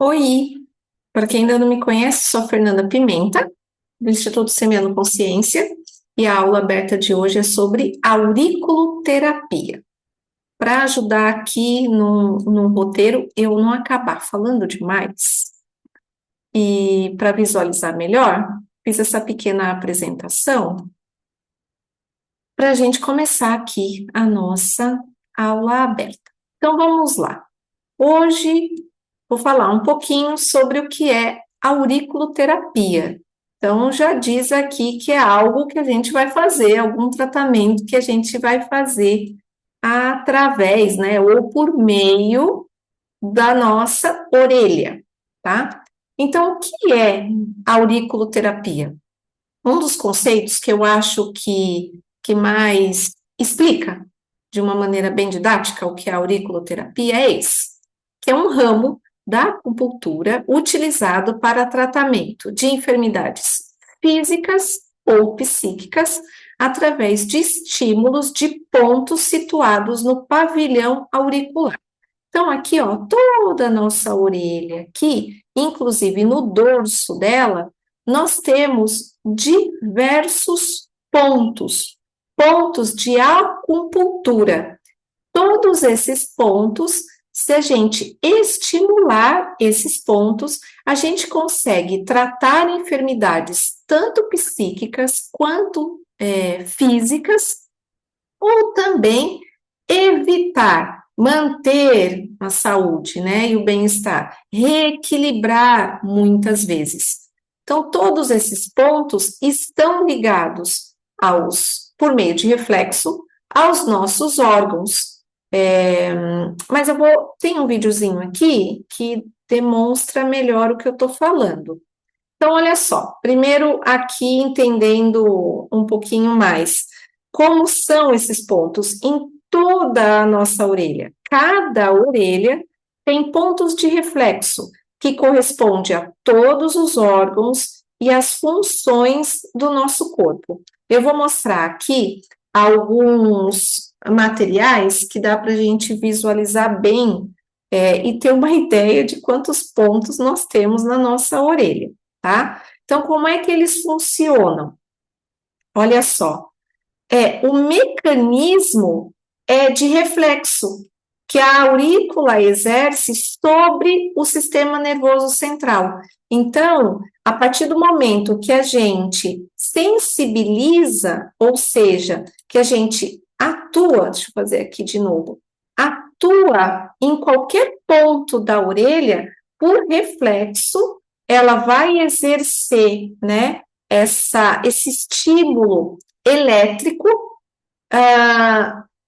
Oi, para quem ainda não me conhece, sou a Fernanda Pimenta, do Instituto Semeando Consciência, e a aula aberta de hoje é sobre auriculoterapia. Para ajudar aqui no roteiro, eu não acabar falando demais, e para visualizar melhor, fiz essa pequena apresentação para a gente começar aqui a nossa aula aberta. Então vamos lá. Hoje vou falar um pouquinho sobre o que é auriculoterapia. Então, já diz aqui que é algo que a gente vai fazer, algum tratamento que a gente vai fazer através, né, ou por meio da nossa orelha, tá? Então, o que é auriculoterapia? Um dos conceitos que eu acho que mais explica de uma maneira bem didática o que é a auriculoterapia é esse, que é um ramo da acupuntura utilizado para tratamento de enfermidades físicas ou psíquicas através de estímulos de pontos situados no pavilhão auricular. Então, aqui, ó, toda a nossa orelha aqui, inclusive no dorso dela, nós temos diversos pontos de acupuntura. Todos esses pontos, se a gente estimular esses pontos, a gente consegue tratar enfermidades tanto psíquicas quanto físicas, ou também evitar, manter a saúde, né, e o bem-estar, reequilibrar muitas vezes. Então, todos esses pontos estão ligados por meio de reflexo, aos nossos órgãos. Mas tem um videozinho aqui que demonstra melhor o que eu estou falando. Então, olha só, primeiro aqui entendendo um pouquinho mais como são esses pontos em toda a nossa orelha. Cada orelha tem pontos de reflexo que corresponde a todos os órgãos e as funções do nosso corpo. Eu vou mostrar aqui alguns materiais que dá para a gente visualizar bem e ter uma ideia de quantos pontos nós temos na nossa orelha, tá? Então, como é que eles funcionam? Olha só, o mecanismo é de reflexo que a aurícula exerce sobre o sistema nervoso central. Então, a partir do momento que a gente sensibiliza, ou seja, que a gente atua, deixa eu fazer aqui de novo, atua em qualquer ponto da orelha, por reflexo, ela vai exercer, né, esse estímulo elétrico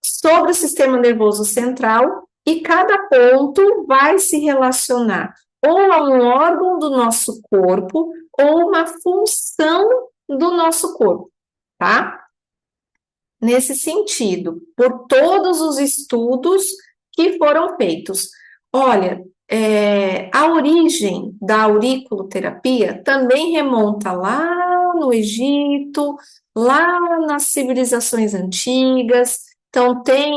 sobre o sistema nervoso central e cada ponto vai se relacionar ou a um órgão do nosso corpo ou uma função do nosso corpo, tá? Nesse sentido, por todos os estudos que foram feitos. Olha, a origem da auriculoterapia também remonta lá no Egito, lá nas civilizações antigas. Então, tem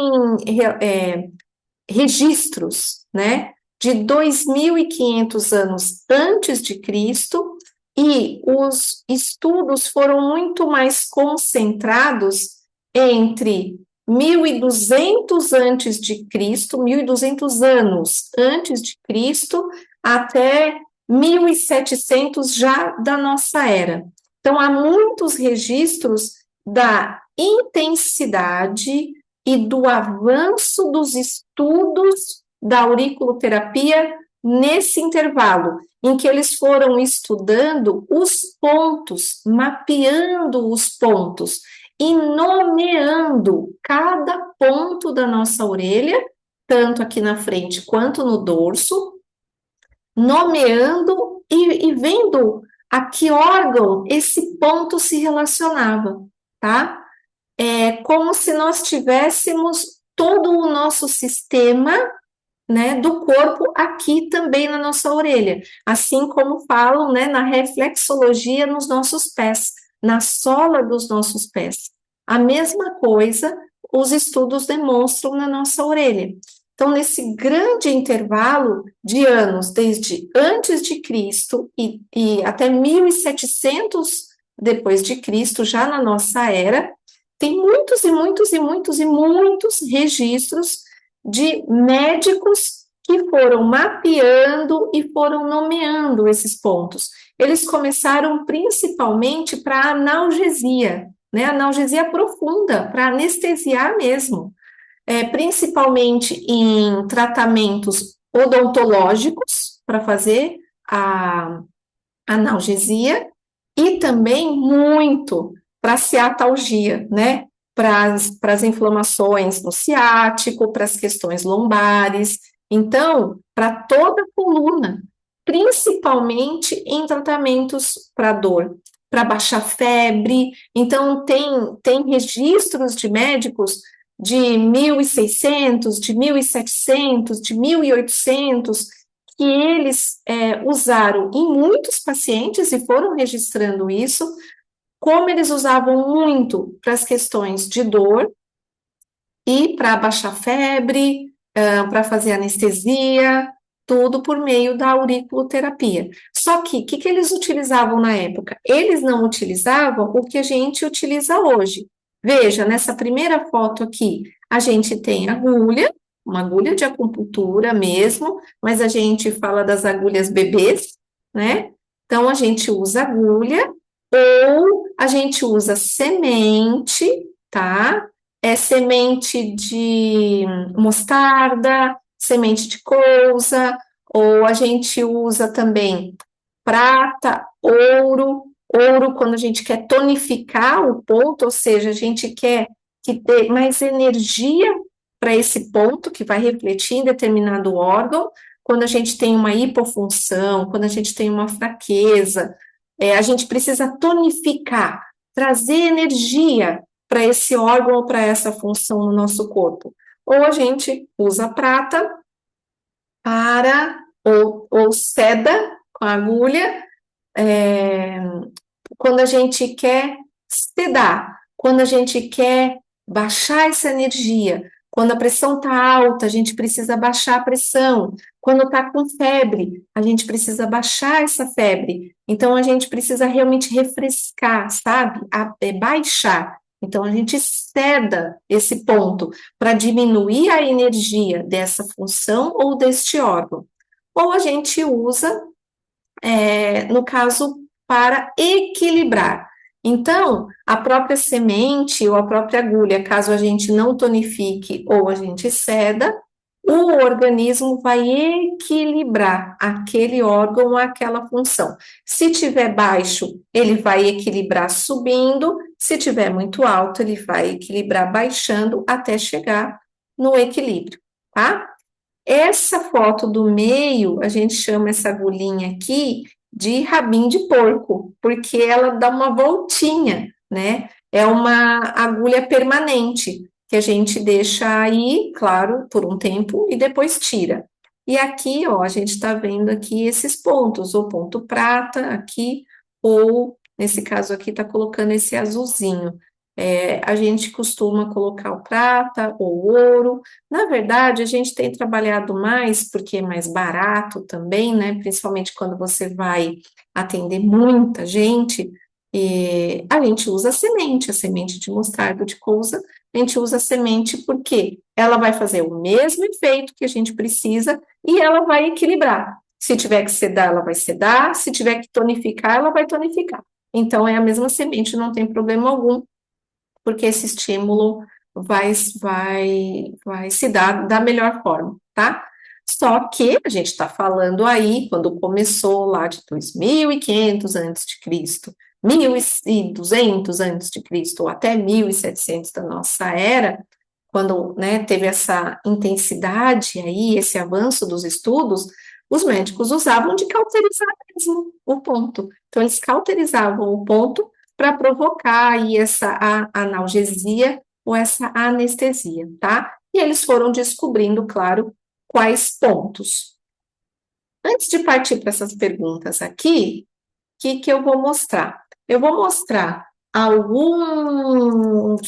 registros, né, de 2.500 anos antes de Cristo, e os estudos foram muito mais concentrados entre 1.200 antes de Cristo, 1.200 anos antes de Cristo, até 1.700 já da nossa era. Então, há muitos registros da intensidade e do avanço dos estudos da auriculoterapia nesse intervalo, em que eles foram estudando os pontos, mapeando os pontos e nomeando cada ponto da nossa orelha, tanto aqui na frente quanto no dorso, nomeando e vendo a que órgão esse ponto se relacionava, tá? É como se nós tivéssemos todo o nosso sistema, né, do corpo aqui também na nossa orelha, assim como falam, né, na reflexologia nos nossos pés, na sola dos nossos pés. A mesma coisa os estudos demonstram na nossa orelha. Então, nesse grande intervalo de anos, desde antes de Cristo e até 1700 depois de Cristo, já na nossa era, tem muitos e muitos e muitos e muitos registros de médicos que foram mapeando e foram nomeando esses pontos. Eles começaram principalmente para analgesia, né? Analgesia profunda, para anestesiar mesmo, principalmente em tratamentos odontológicos, para fazer a analgesia, e também muito para ciatalgia, né? Para as inflamações no ciático, para as questões lombares. Então, para toda a coluna, principalmente em tratamentos para dor, para baixar febre. Então, tem registros de médicos de 1600, de 1700, de 1800, que eles usaram em muitos pacientes e foram registrando isso, como eles usavam muito para as questões de dor e para baixar febre, para fazer anestesia, tudo por meio da auriculoterapia. Só que, o que eles utilizavam na época? Eles não utilizavam o que a gente utiliza hoje. Veja, nessa primeira foto aqui, a gente tem agulha, uma agulha de acupuntura mesmo, mas a gente fala das agulhas bebês, né? Então, a gente usa agulha ou a gente usa semente, tá? Semente de mostarda, semente de couza, ou a gente usa também prata, ouro quando a gente quer tonificar o ponto, ou seja, a gente quer que dê mais energia para esse ponto que vai refletir em determinado órgão, quando a gente tem uma hipofunção, quando a gente tem uma fraqueza, a gente precisa tonificar, trazer energia para esse órgão ou para essa função no nosso corpo. Ou a gente usa prata ou seda com agulha, é, quando a gente quer sedar, quando a gente quer baixar essa energia, quando a pressão está alta, a gente precisa baixar a pressão. Quando está com febre, a gente precisa baixar essa febre. Então, a gente precisa realmente refrescar, sabe? Baixar. Então, a gente ceda esse ponto para diminuir a energia dessa função ou deste órgão. Ou a gente usa, no caso, para equilibrar. Então, a própria semente ou a própria agulha, caso a gente não tonifique ou a gente ceda, o organismo vai equilibrar aquele órgão ou aquela função. Se tiver baixo, ele vai equilibrar subindo, se tiver muito alto, ele vai equilibrar baixando até chegar no equilíbrio, tá? Essa foto do meio, a gente chama essa agulhinha aqui de rabinho de porco, porque ela dá uma voltinha, né? É uma agulha permanente, que a gente deixa aí, claro, por um tempo e depois tira. E aqui, ó, a gente está vendo aqui esses pontos, o ponto prata aqui, ou nesse caso aqui, está colocando esse azulzinho. A gente costuma colocar o prata ou o ouro. Na verdade, a gente tem trabalhado mais porque é mais barato também, né? Principalmente quando você vai atender muita gente, e a gente usa a semente de mostarda de couza, a gente usa a semente porque ela vai fazer o mesmo efeito que a gente precisa e ela vai equilibrar. Se tiver que sedar, ela vai sedar, se tiver que tonificar, ela vai tonificar. Então, é a mesma semente, não tem problema algum, porque esse estímulo vai se dar da melhor forma, tá? Só que a gente está falando aí, quando começou lá de 2500 antes de Cristo, 1200 antes de Cristo, ou até 1700 da nossa era, quando, né, teve essa intensidade aí, esse avanço dos estudos, os médicos usavam de cauterizar mesmo o ponto. Então, eles cauterizavam o ponto para provocar aí essa analgesia ou essa anestesia, tá? E eles foram descobrindo, claro, quais pontos. Antes de partir para essas perguntas aqui, o que eu vou mostrar? Eu vou mostrar alguns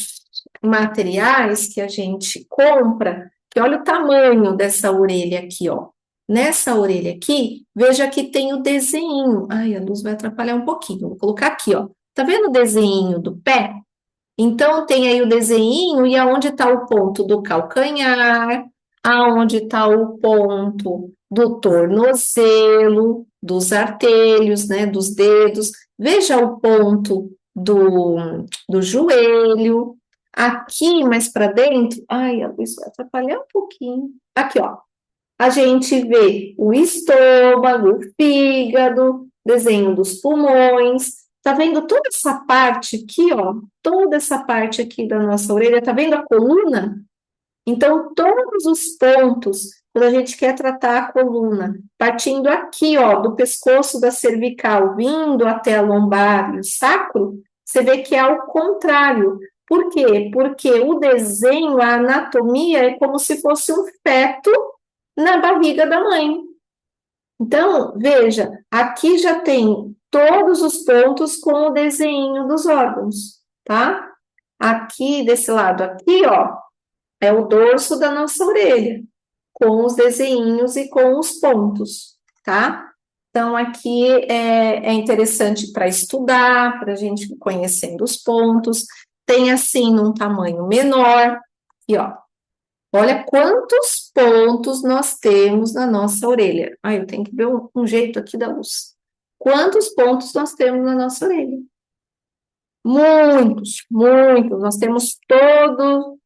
materiais que a gente compra que olha o tamanho dessa orelha aqui, ó. Nessa orelha aqui, veja que tem o desenho. Ai, a luz vai atrapalhar um pouquinho. Vou colocar aqui, ó. Tá vendo o desenho do pé? Então, tem aí o desenho e aonde está o ponto do calcanhar, aonde está o ponto do tornozelo, dos artelhos, né, dos dedos. Veja o ponto do joelho. Aqui, mais para dentro, ai, a luz vai atrapalhar um pouquinho. Aqui, ó, a gente vê o estômago, o fígado, desenho dos pulmões. Tá vendo toda essa parte aqui, ó? Toda essa parte aqui da nossa orelha, tá vendo a coluna? Então, todos os pontos, quando a gente quer tratar a coluna, partindo aqui, ó, do pescoço da cervical, vindo até a lombar e o sacro, você vê que é ao contrário. Por quê? Porque o desenho, a anatomia é como se fosse um feto na barriga da mãe. Então, veja, aqui já tem todos os pontos com o desenho dos órgãos, tá? Aqui, desse lado aqui, ó, é o dorso da nossa orelha, com os desenhinhos e com os pontos, tá? Então, aqui é interessante para estudar, para a gente ir conhecendo os pontos. Tem, assim, num tamanho menor, e ó, olha quantos pontos nós temos na nossa orelha. Ah, eu tenho que ver um jeito aqui da luz. Quantos pontos nós temos na nossa orelha? Muitos, muitos. Nós temos todo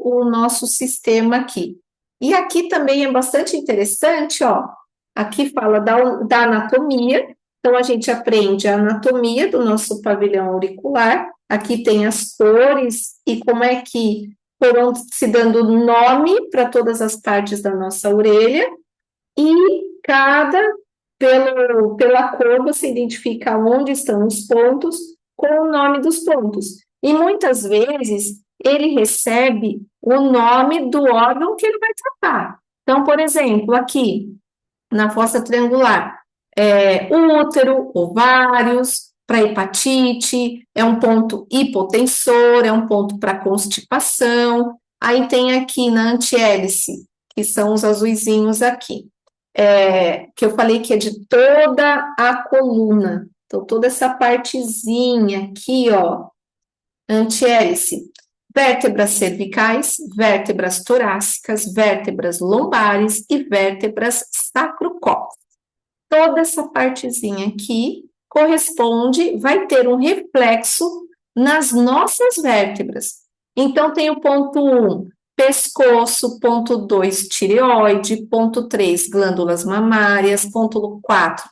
o nosso sistema aqui. E aqui também é bastante interessante, ó. Aqui fala da anatomia. Então, a gente aprende a anatomia do nosso pavilhão auricular. Aqui tem as cores e como é que foram se dando nome para todas as partes da nossa orelha. E pela cor, você identifica onde estão os pontos com o nome dos pontos. E muitas vezes ele recebe o nome do órgão que ele vai tratar. Então, por exemplo, aqui na fossa triangular, útero, ovários, para hepatite, é um ponto hipotensor, é um ponto para constipação. Aí tem aqui na antihélice, que são os azuizinhos aqui, que eu falei que é de toda a coluna. Então, toda essa partezinha aqui, ó, antihélice. Vértebras cervicais, vértebras torácicas, vértebras lombares e vértebras sacrocópicas. Toda essa partezinha aqui corresponde, vai ter um reflexo nas nossas vértebras. Então, tem o ponto 1, pescoço, ponto 2, tireoide, ponto 3, glândulas mamárias, ponto 4,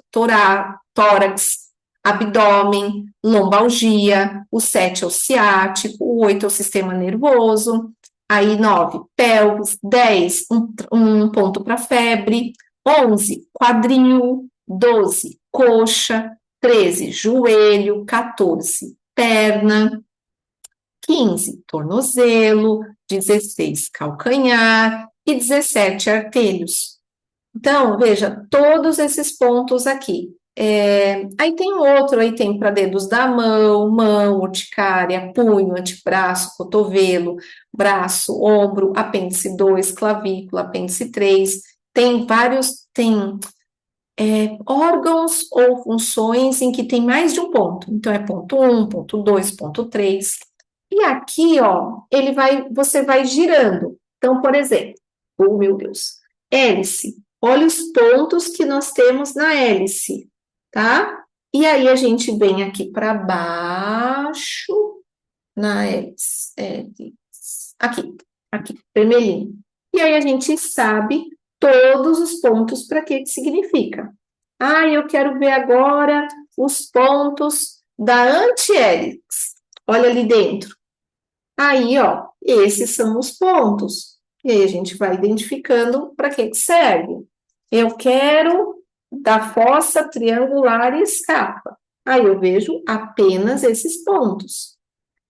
tórax, abdômen, lombalgia, o 7 é o ciático, o 8 é o sistema nervoso, aí 9, pelvis, 10, um ponto para febre, 11, quadril, 12, coxa, 13, joelho, 14, perna, 15, tornozelo, 16, calcanhar e 17, artelhos. Então, veja, todos esses pontos aqui. Aí tem outro, aí tem para dedos da mão, urticária, punho, antebraço, cotovelo, braço, ombro, apêndice 2, clavícula, apêndice 3. Tem vários, órgãos ou funções em que tem mais de um ponto. Então, é ponto 1, ponto 2, ponto 3. E aqui, ó, você vai girando. Então, por exemplo, oh meu Deus, hélice. Olha os pontos que nós temos na hélice, tá? E aí a gente vem aqui para baixo na hélice. Aqui, vermelhinho. E aí a gente sabe todos os pontos para que significa. Ah, eu quero ver agora os pontos da antihélice. Olha ali dentro. Aí, ó, esses são os pontos. E aí a gente vai identificando para que serve. Eu quero da fossa triangular e escapa. Aí eu vejo apenas esses pontos.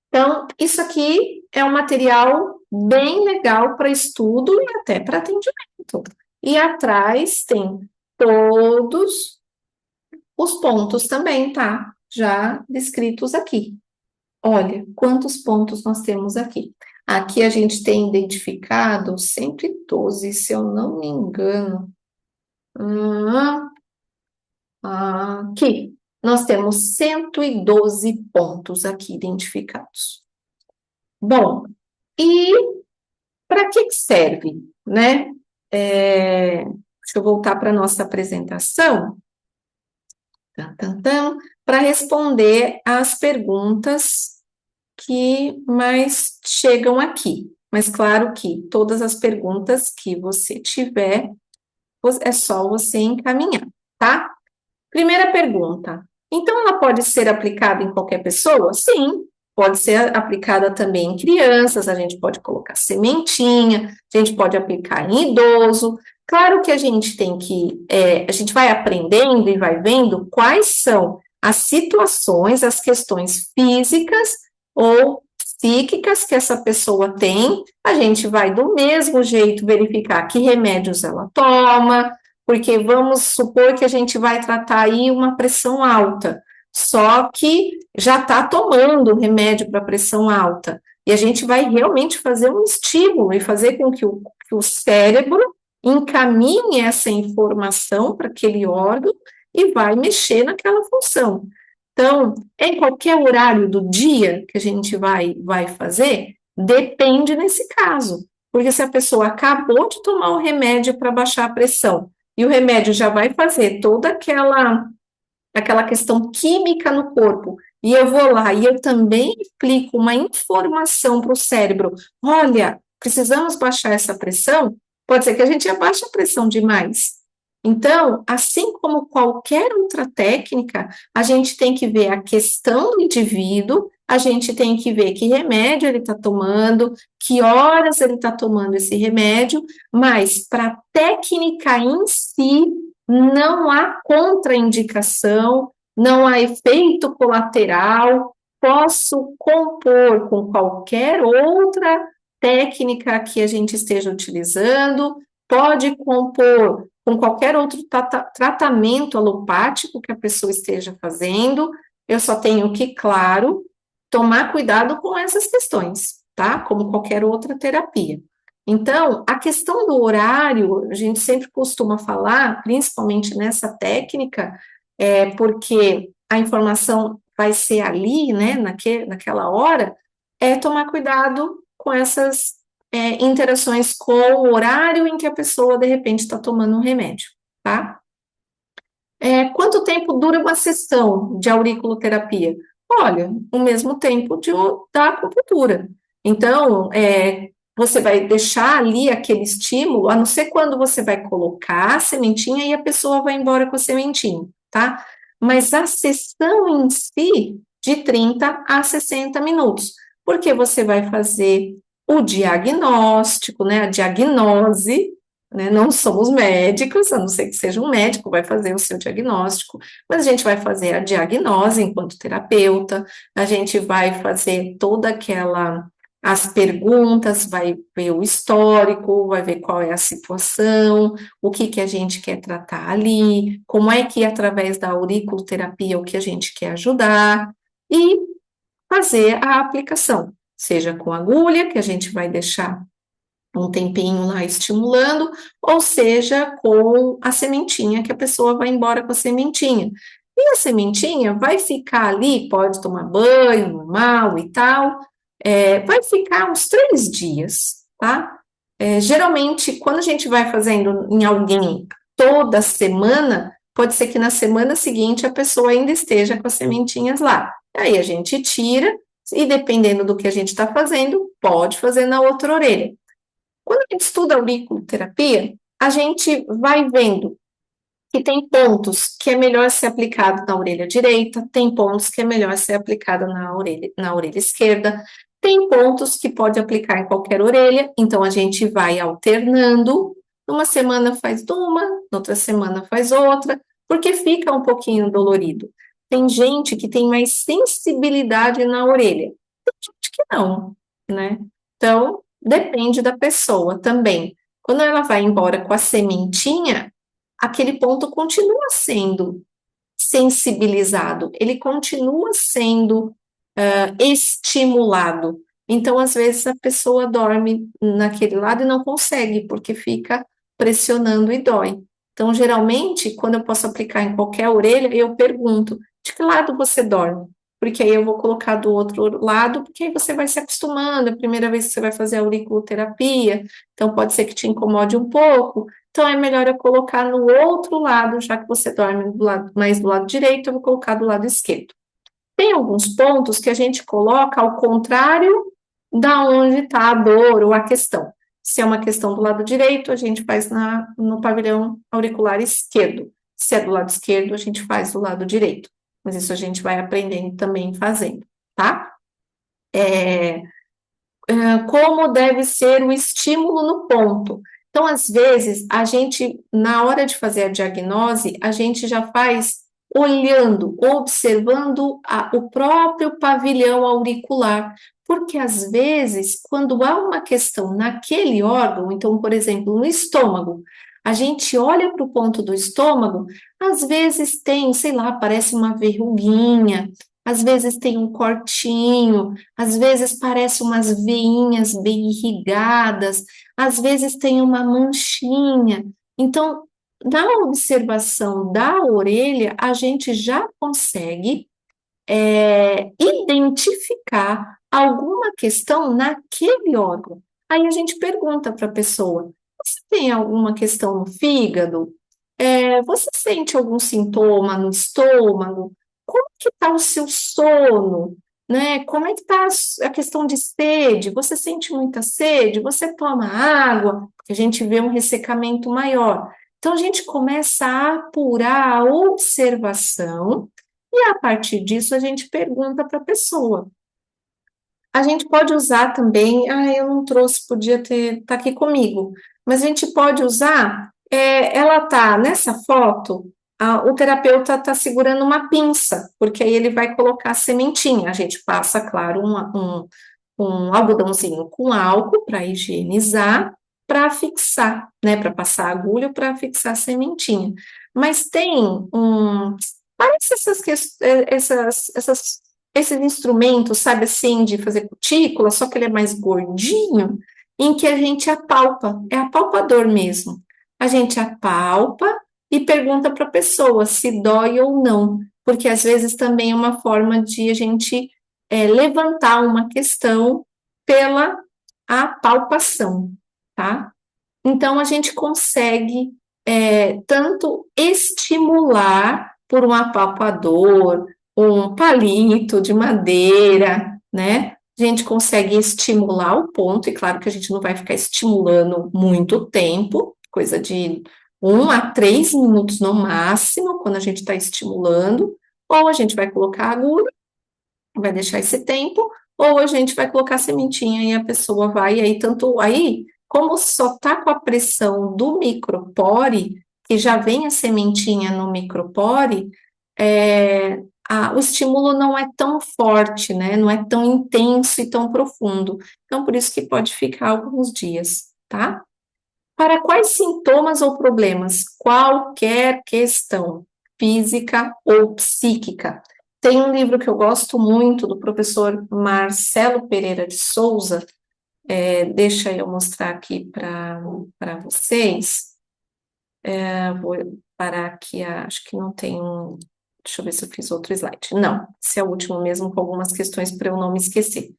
Então, isso aqui é um material bem legal para estudo e até para atendimento. E atrás tem todos os pontos também, tá? Já descritos aqui. Olha, quantos pontos nós temos aqui. Aqui a gente tem identificado 112, se eu não me engano. Aqui, nós temos 112 pontos aqui identificados. Bom, e para que serve, né? Deixa eu voltar para a nossa apresentação. Para responder às perguntas que mais chegam aqui. Mas claro que todas as perguntas que você tiver, é só você encaminhar, tá? Primeira pergunta. Então, ela pode ser aplicada em qualquer pessoa? Sim, pode ser aplicada também em crianças, a gente pode colocar sementinha, a gente pode aplicar em idoso. Claro que a gente tem que, a gente vai aprendendo e vai vendo quais são as situações, as questões físicas ou psíquicas que essa pessoa tem, a gente vai do mesmo jeito verificar que remédios ela toma, porque vamos supor que a gente vai tratar aí uma pressão alta, só que já está tomando remédio para pressão alta, e a gente vai realmente fazer um estímulo e fazer com que o cérebro encaminhe essa informação para aquele órgão e vai mexer naquela função. Então, em qualquer horário do dia que a gente vai fazer, depende nesse caso, porque se a pessoa acabou de tomar o remédio para baixar a pressão, e o remédio já vai fazer toda aquela questão química no corpo, e eu vou lá e eu também aplico uma informação para o cérebro, olha, precisamos baixar essa pressão, pode ser que a gente abaixe a pressão demais. Então, assim como qualquer outra técnica, a gente tem que ver a questão do indivíduo, a gente tem que ver que remédio ele está tomando, que horas ele está tomando esse remédio, mas para a técnica em si, não há contraindicação, não há efeito colateral, posso compor com qualquer outra técnica que a gente esteja utilizando, pode compor com qualquer outro tratamento alopático que a pessoa esteja fazendo, eu só tenho que, claro, tomar cuidado com essas questões, tá? Como qualquer outra terapia. Então, a questão do horário, a gente sempre costuma falar, principalmente nessa técnica, porque a informação vai ser ali, né, naquela hora, tomar cuidado com essas interações com o horário em que a pessoa, de repente, está tomando um remédio, tá? Quanto tempo dura uma sessão de auriculoterapia? Olha, o mesmo tempo da acupuntura. Então, você vai deixar ali aquele estímulo, a não ser quando você vai colocar a sementinha e a pessoa vai embora com a sementinha, tá? Mas a sessão em si, de 30 a 60 minutos, porque você vai fazer o diagnóstico, né, a diagnose, né, não somos médicos, a não ser que seja um médico, vai fazer o seu diagnóstico, mas a gente vai fazer a diagnose enquanto terapeuta, a gente vai fazer toda as perguntas, vai ver o histórico, vai ver qual é a situação, o que a gente quer tratar ali, como é que através da auriculoterapia o que a gente quer ajudar, e fazer a aplicação, seja com agulha, que a gente vai deixar um tempinho lá estimulando, ou seja, com a sementinha, que a pessoa vai embora com a sementinha. E a sementinha vai ficar ali, pode tomar banho normal e tal, vai ficar uns 3 dias, tá? Geralmente, quando a gente vai fazendo em alguém toda semana, pode ser que na semana seguinte a pessoa ainda esteja com as sementinhas lá. Aí a gente tira, e dependendo do que a gente está fazendo, pode fazer na outra orelha. Quando a gente estuda auriculoterapia, a gente vai vendo que tem pontos que é melhor ser aplicado na orelha direita, tem pontos que é melhor ser aplicado na orelha esquerda, tem pontos que pode aplicar em qualquer orelha, então a gente vai alternando, numa semana faz uma, noutra semana faz outra, porque fica um pouquinho dolorido. Tem gente que tem mais sensibilidade na orelha, tem gente que não, né? Então, depende da pessoa também. Quando ela vai embora com a sementinha, aquele ponto continua sendo sensibilizado, ele continua sendo estimulado. Então, às vezes, a pessoa dorme naquele lado e não consegue, porque fica pressionando e dói. Então, geralmente, quando eu posso aplicar em qualquer orelha, eu pergunto, de que lado você dorme? Porque aí eu vou colocar do outro lado, porque aí você vai se acostumando, é a primeira vez que você vai fazer a auriculoterapia, então pode ser que te incomode um pouco, então é melhor eu colocar no outro lado, já que você dorme mais do lado direito, eu vou colocar do lado esquerdo. Tem alguns pontos que a gente coloca ao contrário da onde está a dor ou a questão. Se é uma questão do lado direito, a gente faz no pavilhão auricular esquerdo. Se é do lado esquerdo, a gente faz do lado direito. Mas isso a gente vai aprendendo também fazendo, tá? Como deve ser o estímulo no ponto. Então, às vezes, a gente, na hora de fazer a diagnose, a gente já faz olhando, observando o próprio pavilhão auricular, porque às vezes, quando há uma questão naquele órgão, então, por exemplo, no estômago, a gente olha para o ponto do estômago, às vezes tem, sei lá, parece uma verruguinha, às vezes tem um cortinho, às vezes parece umas veinhas bem irrigadas, às vezes tem uma manchinha. Então, na observação da orelha, a gente já consegue identificar alguma questão naquele órgão. Aí a gente pergunta para a pessoa: você tem alguma questão no fígado? Você sente algum sintoma no estômago? Como que está o seu sono? Né? Como é que está a questão de sede? Você sente muita sede? Você toma água? Porque a gente vê um ressecamento maior. Então, a gente começa a apurar a observação e, a partir disso, a gente pergunta para a pessoa. A gente pode usar também, eu não trouxe, podia ter, tá aqui comigo, mas a gente pode usar, ela tá nessa foto, o terapeuta tá segurando uma pinça, porque aí ele vai colocar a sementinha, a gente passa, claro, um algodãozinho com álcool para higienizar, para fixar, né, para passar a agulha para fixar a sementinha. Mas tem parece esses instrumentos, sabe assim, de fazer cutícula, só que ele é mais gordinho, em que a gente apalpa, é apalpador mesmo. A gente apalpa e pergunta para a pessoa se dói ou não, porque às vezes também é uma forma de a gente levantar uma questão pela apalpação, tá? Então, a gente consegue tanto estimular por um apalpador, um palito de madeira, né? A gente consegue estimular o ponto, e claro que a gente não vai ficar estimulando muito tempo, coisa de 1 a 3 minutos no máximo, quando a gente está estimulando, ou a gente vai colocar a agulha, vai deixar esse tempo, ou a gente vai colocar a sementinha e a pessoa vai, e aí tanto aí, como só tá com a pressão do micropore, que já vem a sementinha no micropore, o estímulo não é tão forte, né? Não é tão intenso e tão profundo. Então, por isso que pode ficar alguns dias, tá? Para quais sintomas ou problemas? Qualquer questão, física ou psíquica. Tem um livro que eu gosto muito, do professor Marcelo Pereira de Souza, deixa eu mostrar aqui para vocês. Vou parar aqui, acho que não tem um. Deixa eu ver se eu fiz outro slide. Não, esse é o último mesmo, com algumas questões para eu não me esquecer.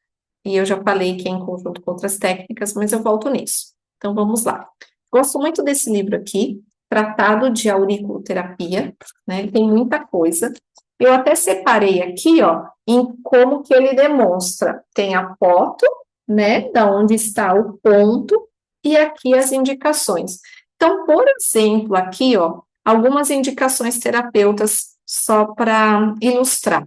E eu já falei que é em conjunto com outras técnicas, mas eu volto nisso. Então vamos lá. Gosto muito desse livro aqui, Tratado de Auriculoterapia, né? Ele tem muita coisa. Eu até separei aqui, ó, em como que ele demonstra. Tem a foto, né, da onde está o ponto, e aqui as indicações. Então, por exemplo, aqui, ó, algumas indicações terapeutas só para ilustrar.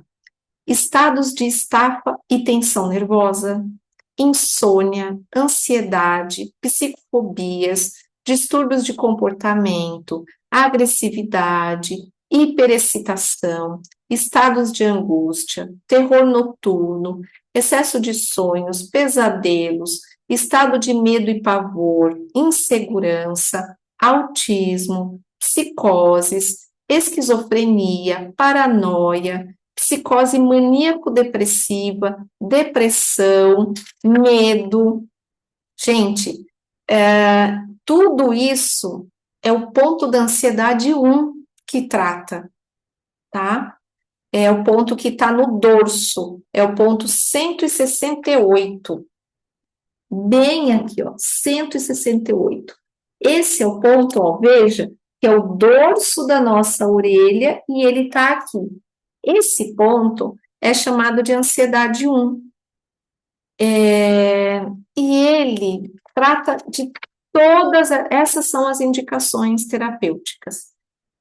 Estados de estafa e tensão nervosa, insônia, ansiedade, psicofobias, distúrbios de comportamento, agressividade, hiperexcitação, estados de angústia, terror noturno, excesso de sonhos, pesadelos, estado de medo e pavor, insegurança, autismo, psicoses, esquizofrenia, paranoia, psicose maníaco-depressiva, depressão, medo. Gente, tudo isso é o ponto da ansiedade 1 que trata, tá? É o ponto que está no dorso, é o ponto 168. Bem aqui, ó, 168. Esse é o ponto, ó, veja, que é o dorso da nossa orelha e ele está aqui. Esse ponto é chamado de ansiedade 1. E ele trata de essas são as indicações terapêuticas.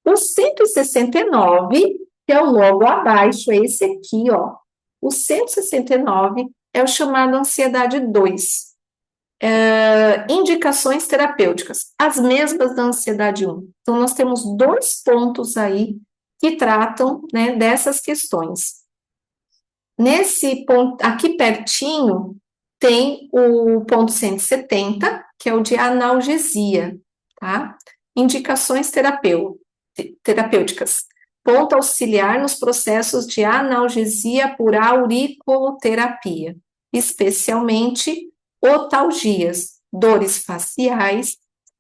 O 169, que é o logo abaixo, é esse aqui, ó. O 169 é o chamado ansiedade 2. Indicações terapêuticas, as mesmas da ansiedade 1. Então, nós temos 2 pontos aí que tratam, né, dessas questões. Nesse ponto, aqui pertinho, tem o ponto 170, que é o de analgesia, tá? Indicações terapêuticas. Ponto auxiliar nos processos de analgesia por auriculoterapia, especialmente otalgias, dores faciais,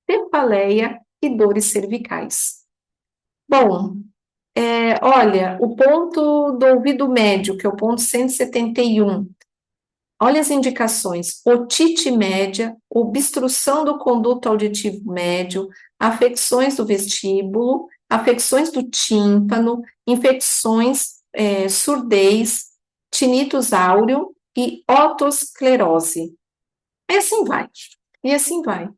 cefaleia e dores cervicais. Bom, olha, o ponto do ouvido médio, que é o ponto 171, olha as indicações: otite média, obstrução do conduto auditivo médio, afecções do vestíbulo, afecções do tímpano, infecções, surdez, tinnitus áureo e otosclerose. E assim vai, e assim vai.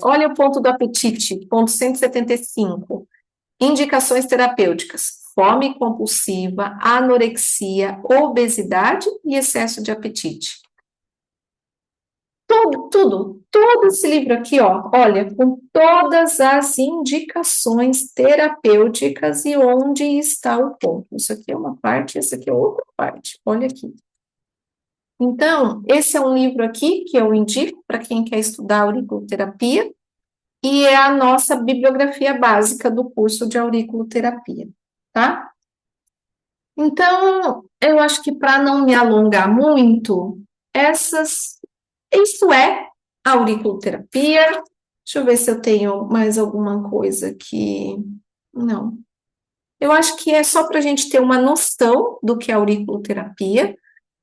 Olha o ponto do apetite, ponto 175. Indicações terapêuticas: fome compulsiva, anorexia, obesidade e excesso de apetite. Todo esse livro aqui, ó, olha, com todas as indicações terapêuticas e onde está o ponto. Isso aqui é uma parte, essa aqui é outra parte. Olha aqui. Então, esse é um livro aqui que eu indico para quem quer estudar auriculoterapia, e é a nossa bibliografia básica do curso de auriculoterapia, tá? Então, eu acho que para não me alongar muito, isso é auriculoterapia. Deixa eu ver se eu tenho mais alguma coisa aqui. Não. Eu acho que é só para a gente ter uma noção do que é auriculoterapia.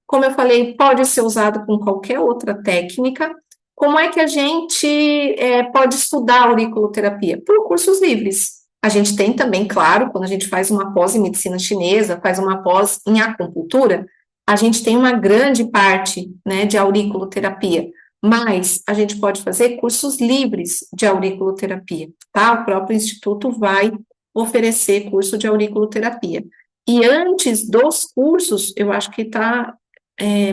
Como eu falei, pode ser usado com qualquer outra técnica. Como é que a gente pode estudar auriculoterapia? Por cursos livres. A gente tem também, claro, quando a gente faz uma pós em medicina chinesa, faz uma pós em acupuntura, a gente tem uma grande parte, né, de auriculoterapia, mas a gente pode fazer cursos livres de auriculoterapia, tá? O próprio instituto vai oferecer curso de auriculoterapia. E antes dos cursos, eu acho que está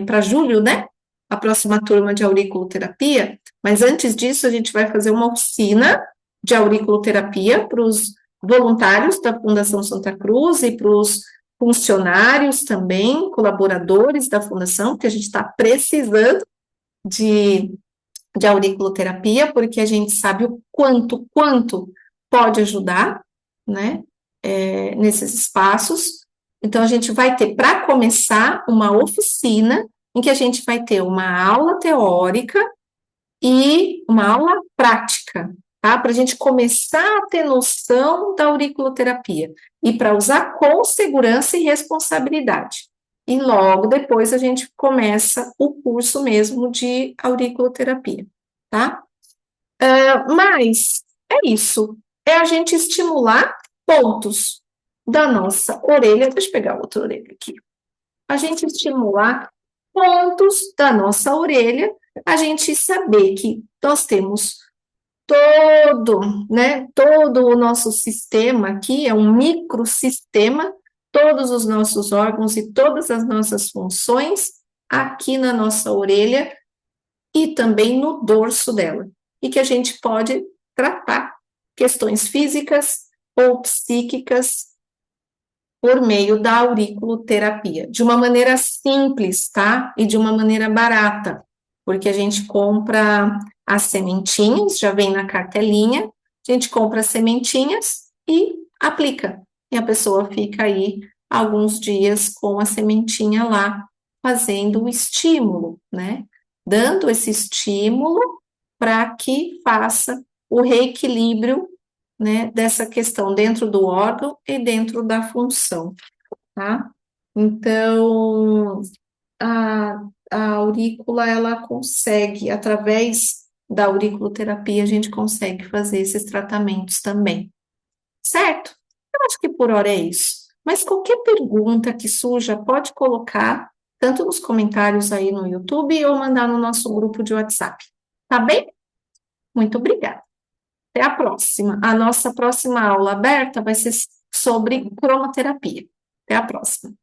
para julho, né? A próxima turma de auriculoterapia, mas antes disso a gente vai fazer uma oficina de auriculoterapia para os voluntários da Fundação Santa Cruz e para os funcionários também, colaboradores da Fundação, que a gente está precisando de auriculoterapia, porque a gente sabe o quanto pode ajudar, né, nesses espaços. Então, a gente vai ter, para começar, uma oficina em que a gente vai ter uma aula teórica e uma aula prática, tá? Para a gente começar a ter noção da auriculoterapia e para usar com segurança e responsabilidade. E logo depois a gente começa o curso mesmo de auriculoterapia, tá? Mas é isso, é a gente estimular pontos da nossa orelha. Deixa eu pegar outra orelha aqui. A gente estimular pontos da nossa orelha, a gente saber que nós temos todo o nosso sistema aqui, é um microsistema, todos os nossos órgãos e todas as nossas funções aqui na nossa orelha e também no dorso dela, e que a gente pode tratar questões físicas ou psíquicas por meio da auriculoterapia, de uma maneira simples, tá? E de uma maneira barata, porque a gente compra as sementinhas, já vem na cartelinha, a gente compra as sementinhas e aplica, e a pessoa fica aí alguns dias com a sementinha lá, fazendo o estímulo, né? Dando esse estímulo para que faça o reequilíbrio, né, dessa questão dentro do órgão e dentro da função, tá? Então, a, a aurícula, ela consegue, através da auriculoterapia, a gente consegue fazer esses tratamentos também, certo? Eu acho que por hora é isso. Mas qualquer pergunta que surja, pode colocar, tanto nos comentários aí no YouTube ou mandar no nosso grupo de WhatsApp. Tá bem? Muito obrigada. Até a próxima. A nossa próxima aula aberta vai ser sobre cromoterapia. Até a próxima.